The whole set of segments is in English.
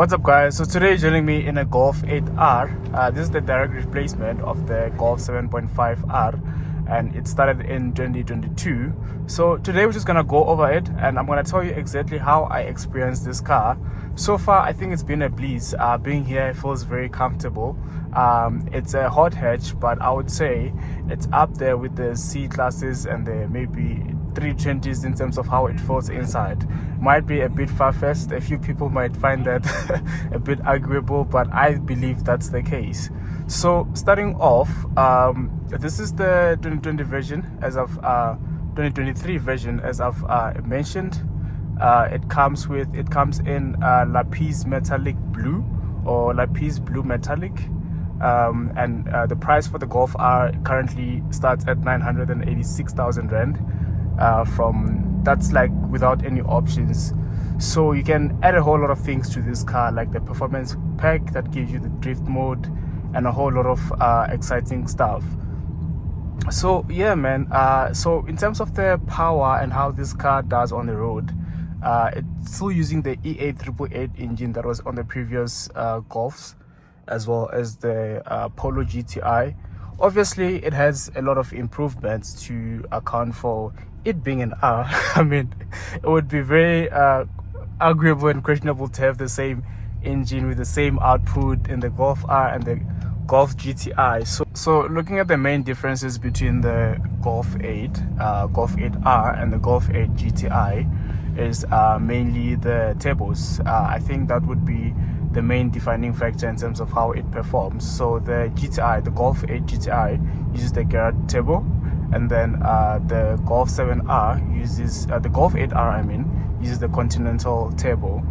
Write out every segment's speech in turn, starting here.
What's up, guys? So today joining me in a Golf 8R. This is the direct replacement of the Golf 7.5R, and it started in 2022. So today we're just gonna go over it, and I'm gonna tell you exactly how I experienced this car. So far, I think it's been a bliss. Being here feels very comfortable. It's a hot hatch, but I would say it's up there with the C classes and the maybe 320s in terms of how it feels inside. Might be a bit far-fetched. A few people might find that a bit arguable, but I believe that's the case. So starting off, this is the 2020 version as of 2023 version as I've mentioned. It comes in lapis metallic blue or lapis blue metallic. And the price for the Golf R currently starts at 986,000 Rand. That's like without any options. So you can add a whole lot of things to this car, like the performance pack that gives you the drift mode and a whole lot of exciting stuff. So yeah, man, so in terms of the power and how this car does on the road, it's still using the E8888 engine that was on the previous Golfs, as well as the Polo GTI. Obviously, it has a lot of improvements to account for it being an R. I mean, it would be very arguable and questionable to have the same engine with the same output in the Golf R and the Golf GTI. So looking at the main differences between the Golf 8, Golf 8R and the Golf 8 GTI is mainly the turbos. I think that would be the main defining factor in terms of how it performs. So the GTI, the Golf 8 GTI uses the Garrett turbo, and then the Golf 7R uses the Golf 8R, I mean, uses the Continental turbo,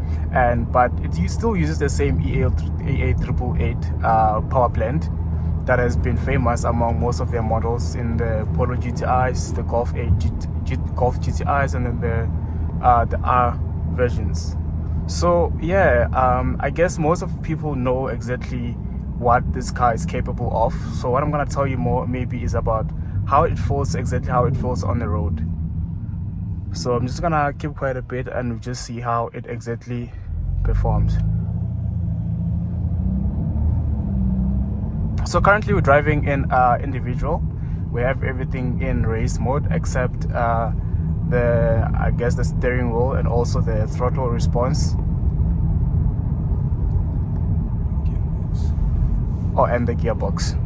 but it still uses the same E8888 power plant that has been famous among most of their models in the Polo GTIs, the Golf 8 Golf GTIs, and then the R versions. So yeah, I guess most of people know exactly what this car is capable of. So what I'm gonna tell you more maybe is about how it feels, exactly how it feels on the road. So I'm just gonna keep quiet a bit and just see how it exactly performs. So currently we're driving in individual. We have everything in race mode except the steering wheel and also the throttle response. Oh, and the gearbox.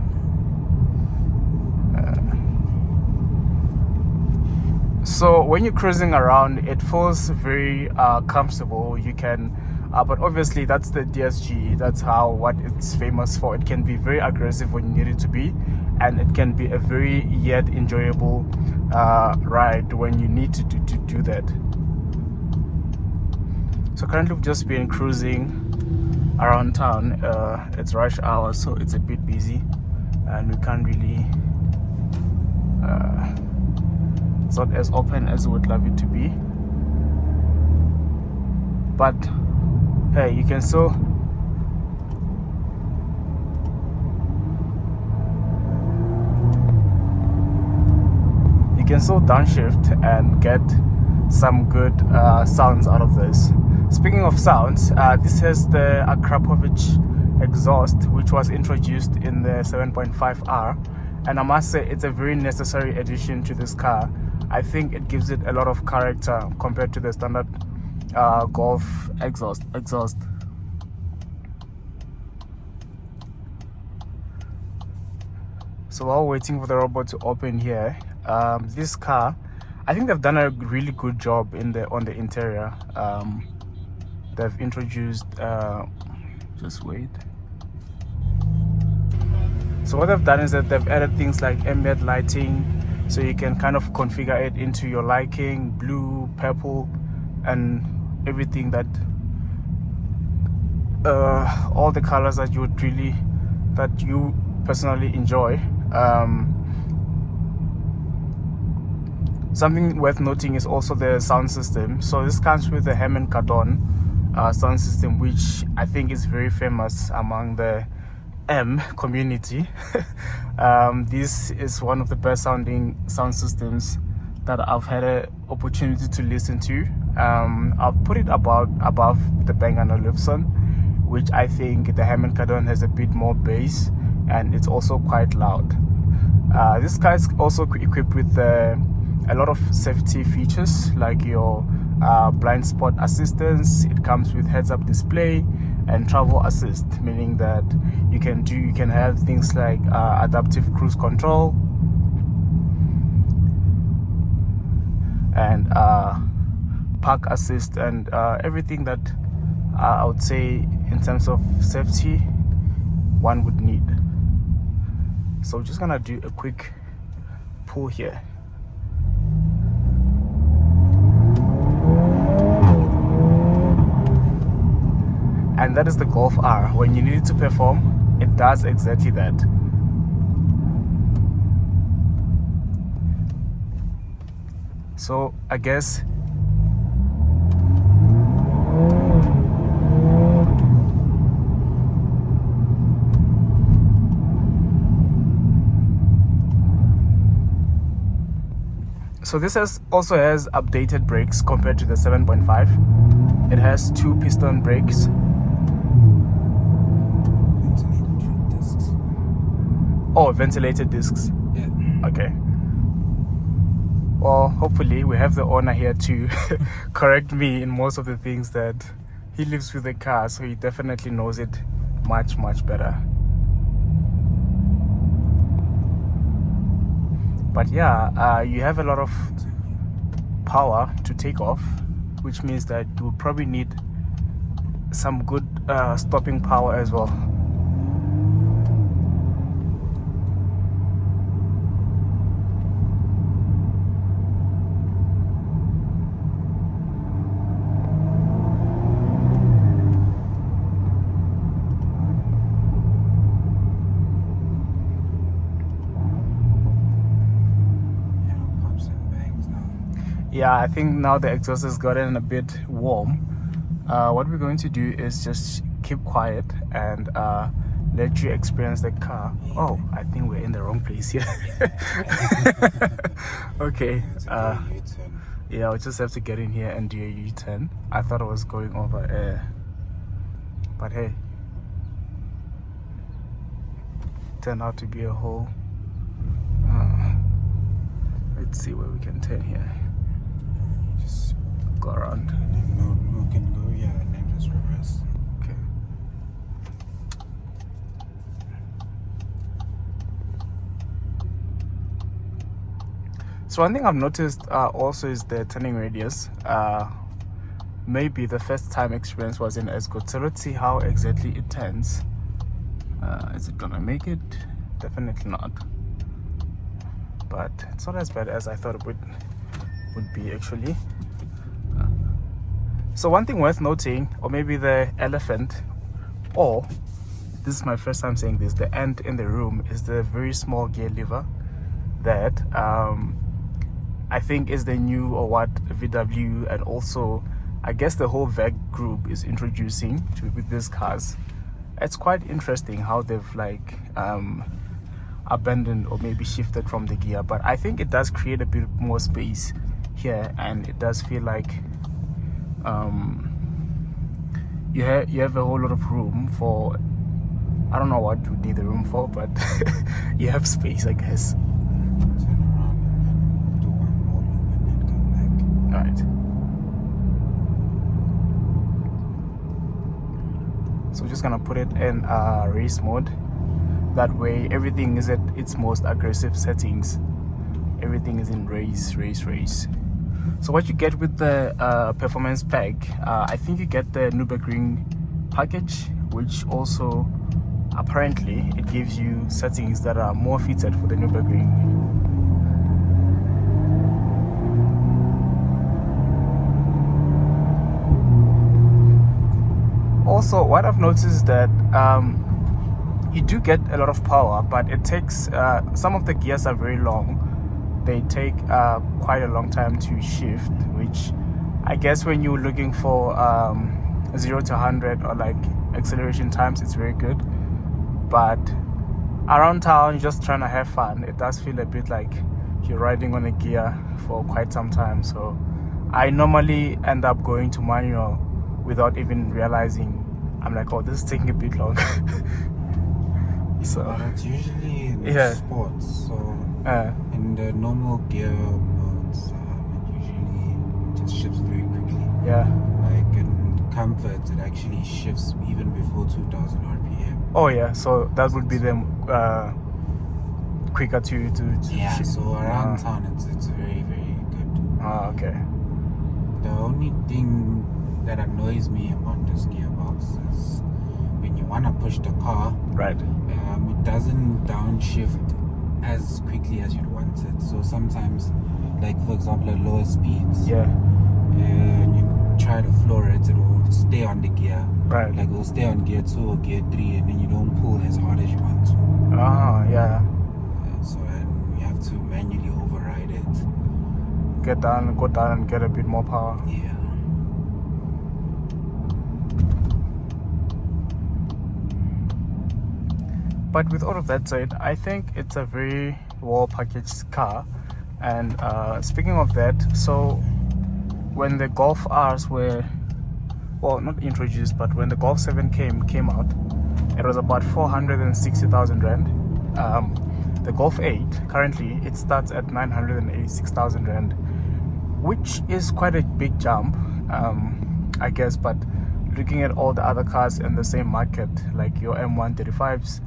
So when you're cruising around, it feels very comfortable. You can, but obviously that's the DSG. That's what it's famous for. It can be very aggressive when you need it to be, and it can be a very yet enjoyable ride when you need to do that. So currently we've just been cruising around town. It's rush hour, so it's a bit busy, and we can't really. It's not as open as we would love it to be, but hey, you can still downshift and get some good sounds out of this. Speaking of sounds, this has the Akrapovic exhaust, which was introduced in the 7.5R, and I must say it's a very necessary addition to this car. I think it gives it a lot of character compared to the standard Golf exhaust. So while waiting for the robot to open here, this car, I think they've done a really good job on the interior. They've introduced just wait. So what they've done is that they've added things like ambient lighting, so you can kind of configure it into your liking, blue, purple, and everything that all the colors that you personally enjoy. Something worth noting is also the sound system. So this comes with the Hammond Kardon sound system, which I think is very famous among the M community. This is one of the best sounding sound systems that I've had an opportunity to listen to. I'll put it above the Bang & Olufsen. which I think the Hammond Kardon has a bit more bass, and it's also quite loud. This car is also equipped with a lot of safety features, like your blind spot assistance. It comes with heads-up display and travel assist, meaning that you can have things like adaptive cruise control and park assist, and everything that I would say in terms of safety one would need. So just gonna do a quick pull here. And that is the Golf R. When you need it to perform, it does exactly that. So I guess so this also has updated brakes compared to the 7.5. It has 2 piston brakes. Ventilated discs. Oh, ventilated discs. Yeah. Okay. Well, hopefully we have the owner here to correct me in most of the things that he lives with the car, so he definitely knows it much better. But yeah, you have a lot of power to take off, which means that you will probably need some good stopping power as well. Yeah, I think now the exhaust has gotten a bit warm. What we're going to do is just keep quiet and let you experience the car. Oh, I think we're in the wrong place here. Okay. Yeah, I'll just have to get in here and do a U-turn. I thought I was going over air, but hey, turned out to be a hole. Let's see where we can turn here. Just go around. No, can go, yeah, and then just reverse. Okay. So one thing I've noticed also is the turning radius. Maybe the first time experience wasn't as good. So let's see how exactly it turns. Is it gonna make it? Definitely not. But it's not as bad as I thought it would be actually. So one thing worth noting, or maybe the elephant, or this is my first time saying this, the ant in the room, is the very small gear lever that I think is the new, or what VW and also I guess the whole VEG group is introducing with these cars. It's quite interesting how they've like abandoned or maybe shifted from the gear, but I think it does create a bit more space here, and it does feel like you have a whole lot of room for, I don't know what you need the room for, but you have space, I guess. Turn around and do one more loop and then come back. Alright. So we're just gonna put it in race mode. That way everything is at its most aggressive settings. Everything is in race. So what you get with the performance pack, I think you get the Nürburgring package, which also apparently it gives you settings that are more fitted for the Nürburgring. Also, what I've noticed is that you do get a lot of power, but it takes some of the gears are very long. They take quite a long time to shift, which I guess when you're looking for 0 to 100 or like acceleration times, it's very good. But around town, just trying to have fun, it does feel a bit like you're riding on a gear for quite some time. So I normally end up going to manual without even realizing I'm like, oh, this is taking a bit long. So but it's usually in yeah. sports. So Uh, in the normal gear modes, it usually just shifts very quickly. yeah. Like in comfort, it actually shifts even before 2000 RPM. Oh yeah. So that would be them quicker to Yeah. shift. So around town, it's very very good. Ah, okay. The only thing that annoys me about this gearbox is when you want to push the car, Right. it doesn't downshift as quickly as you'd want it. So sometimes, like for example, at lower speeds, Yeah. and you try to floor it, it will stay on the gear. Right. Like it will stay on gear 2 or gear 3, and then you don't pull as hard as you want to. Ah, yeah. So and you have to manually override it. Go down, and get a bit more power. Yeah. But with all of that said, I think it's a very well packaged car. And speaking of that, so when the Golf Rs were, well, not introduced, but when the Golf 7 came out, it was about 460,000 rand. The Golf 8 currently it starts at 986,000 rand, which is quite a big jump, I guess. But looking at all the other cars in the same market, like your M135s,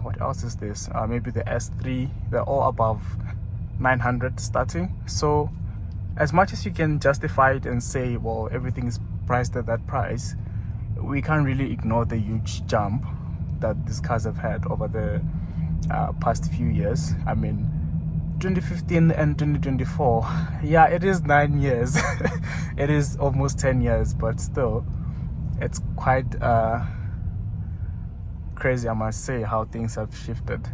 what else is this? Maybe the S3, they're all above 900 starting. So as much as you can justify it and say, well, everything is priced at that price, we can't really ignore the huge jump that these cars have had over the past few years. I mean, 2015 and 2024, yeah, it is 9 years. It is almost 10 years, but still, it's quite crazy, I must say, how things have shifted.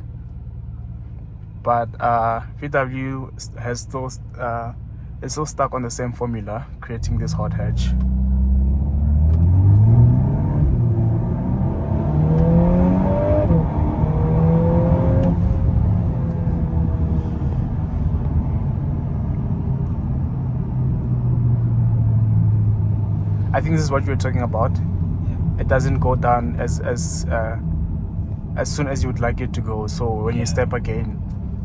But VW has still is still stuck on the same formula, creating this hot hatch. I think this is what you were talking about. Yeah. It doesn't go down as soon as you would like it to go. So when you step again,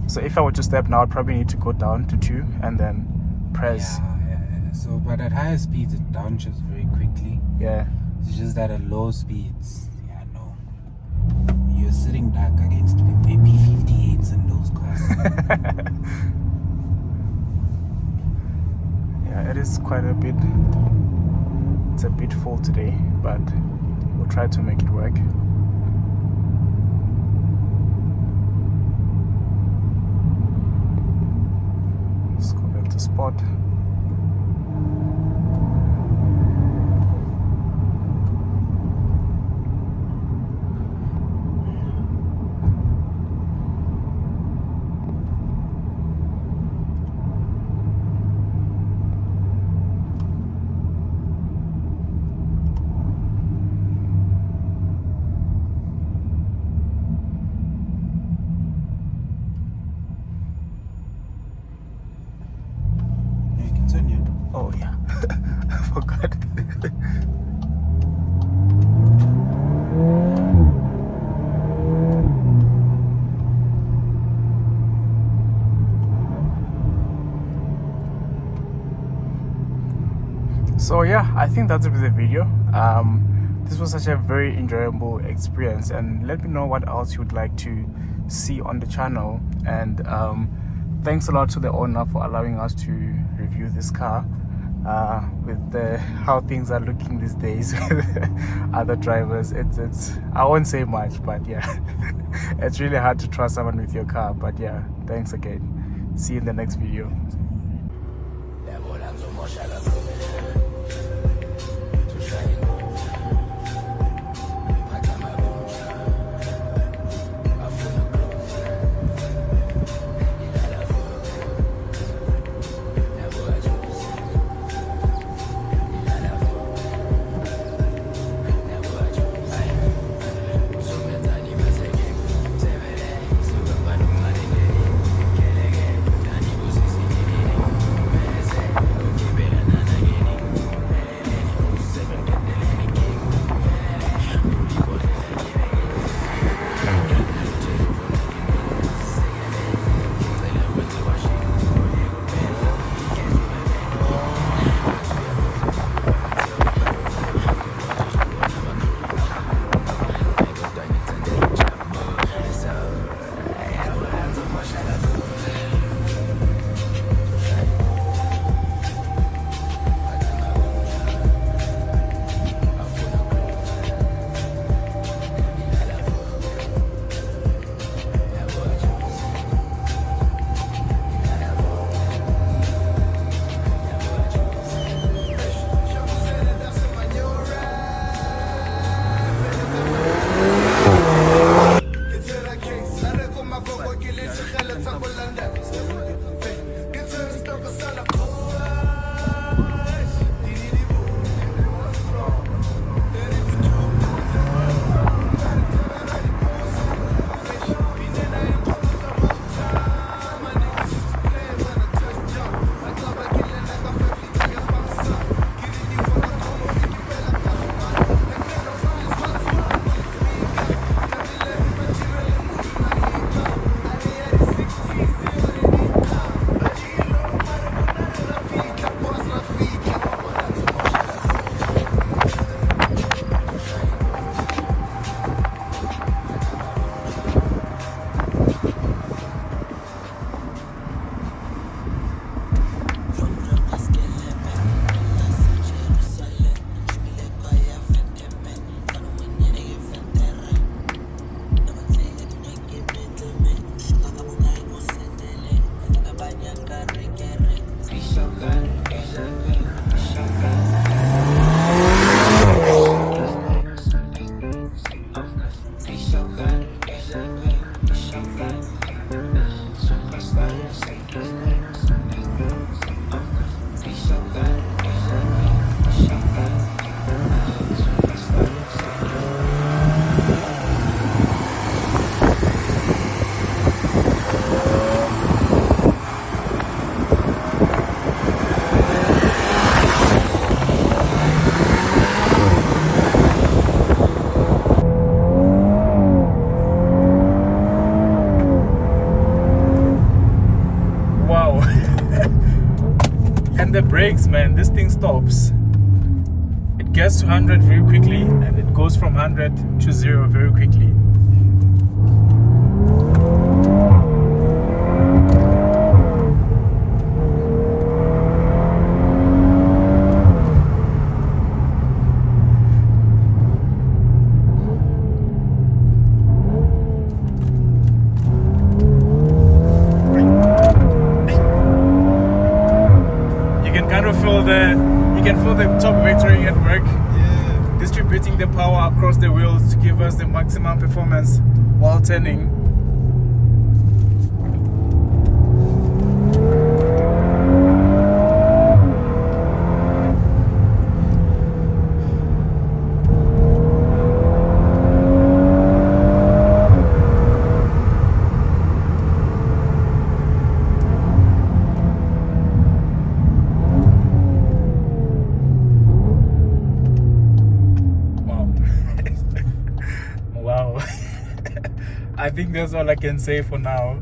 so if I were to step now, I'd probably need to go down to 2 and then press. Yeah. So, but at higher speeds, it downshifts very quickly. Yeah. It's just that at low speeds, yeah, no. You're sitting back against AP58s and those cars. Yeah, it is quite a bit. It's a bit full today, but we'll try to make it work. Let's go back to spot. Continue. Oh yeah, I forgot. So yeah, I think that's it with the video. This was such a very enjoyable experience, and let me know what else you would like to see on the channel. And thanks a lot to the owner for allowing us to review this car with how things are looking these days with other drivers. It's I won't say much, but yeah, it's really hard to trust someone with your car. But yeah, thanks again. See you in the next video. And the brakes, man, this thing stops. It gets to 100 very quickly and it goes from 100 to 0 very quickly. You can feel the top vectoring at work, distributing the power across the wheels to give us the maximum performance while turning. Wow. I think that's all I can say for now.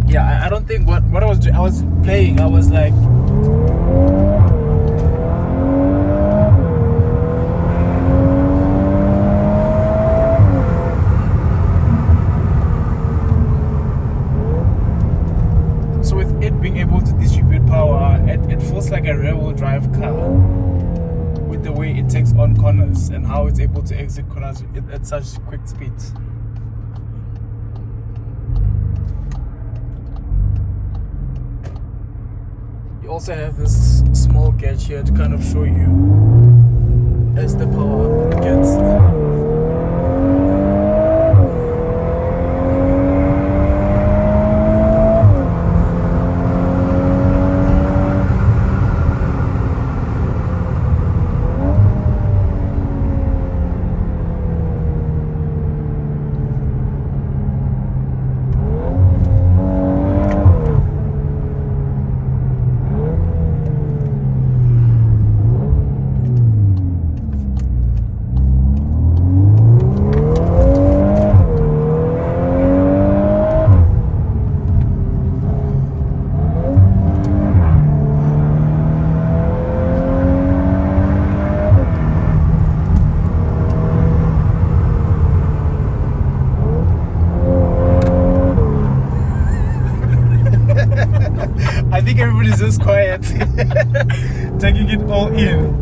Yeah, I don't think what I was doing, I was playing, I was like, so with it being able to distribute power, it feels like a rear-wheel drive car. With the way it takes on corners and how it's able to exit corners at such quick speeds. You also have this small gauge here to kind of show you as the power gets. I think everybody's just quiet, taking it all in.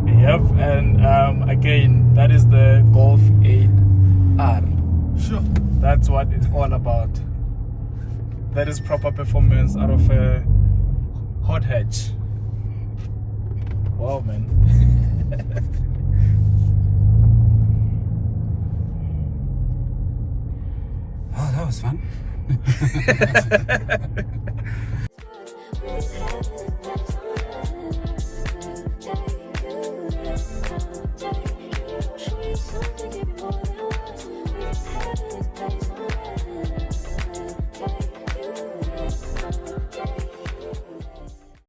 Yep, and again, that is the Golf 8R. Sure. That's what it's all about. That is proper performance out of a hot hatch. Wow, man. Oh, that was fun.